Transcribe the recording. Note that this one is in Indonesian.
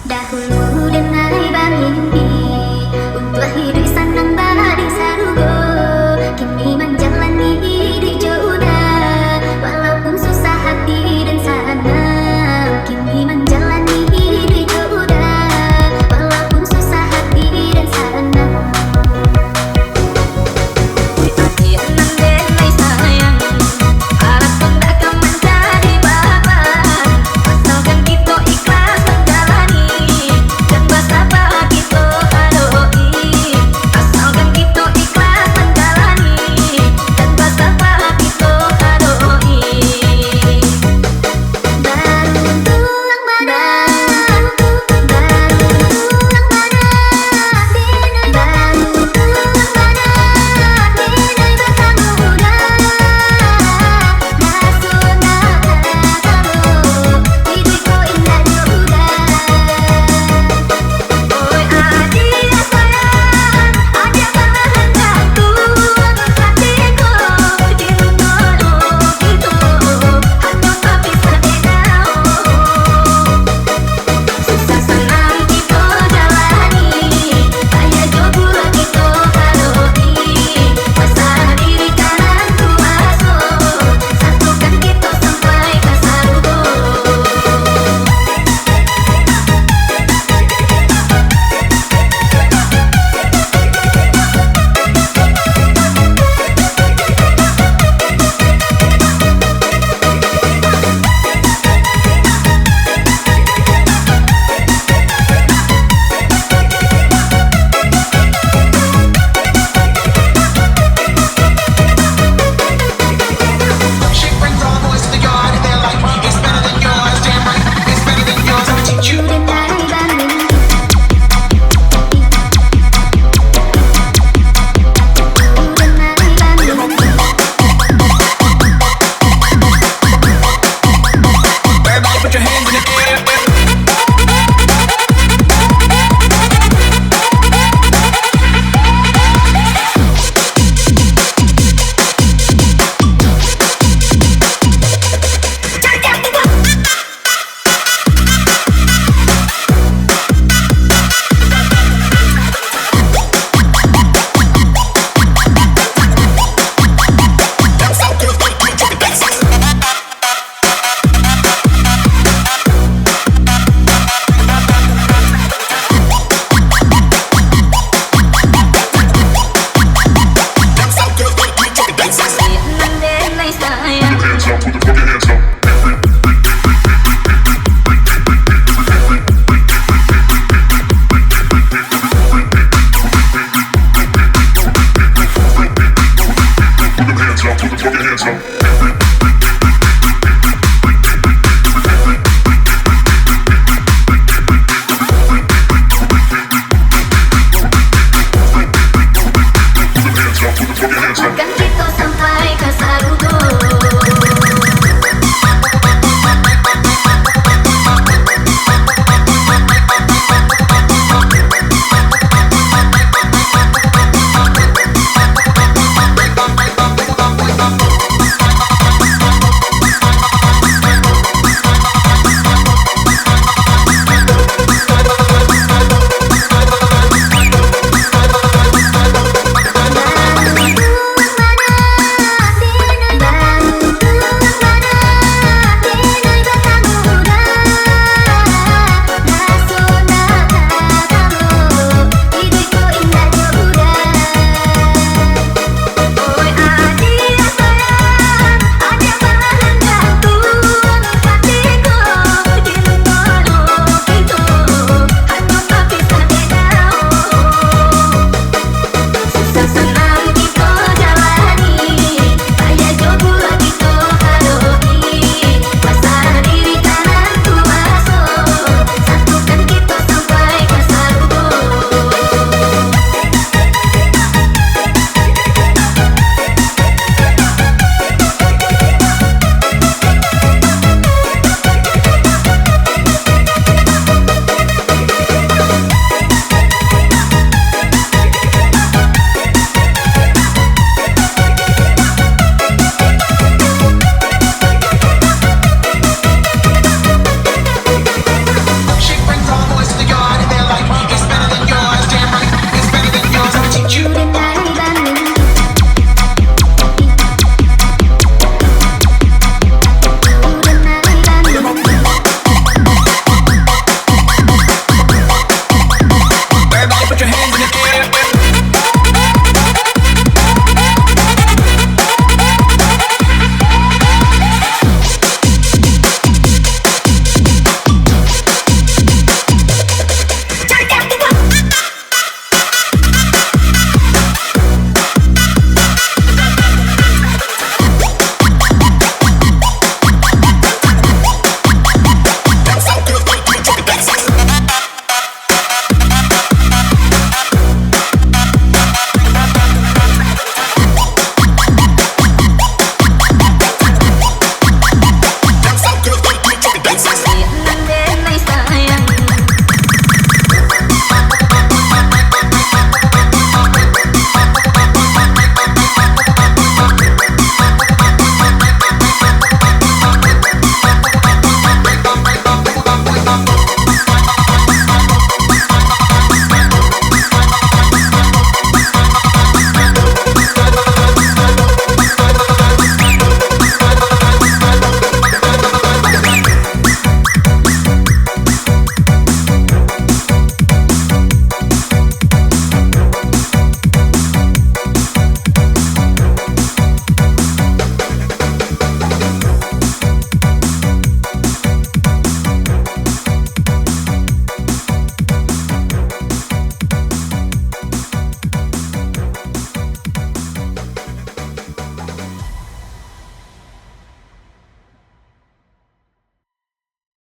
Dahulu denai bermimpi untuk hidup senang bading sarugo. Kini menjalani hidup jodoh, walaupun susah hati dan sana. Kini menjalani hidup jodoh, walaupun susah hati dan sana. Di akhir denai sayang, harap kau takkan menjadi beban. Asalkan kita ikhlas menjalani dan bersabar kita hadoi. Asalkan kita ikhlas menjalani dan bersabar kita hadoi. Baru tulang mana, baru tulang mana, dinai baru tulang mana, dinai bertanggung muda. Nasuna kamu, hidupku indah jodoh. Oi adik sayang, ajak perlahan jantung hatiku diundur gitu, hanya tapi sedekah. Susah senang kita jalani, payah jodoh kita hadoi. Masalah diri kanan ku masuk, satukan kita sampai ke sarugo. She brings all boys to the yard and they're like, it's better than yours, damn right, it's better than yours. I'ma teach you. Everybody put your hands in the air.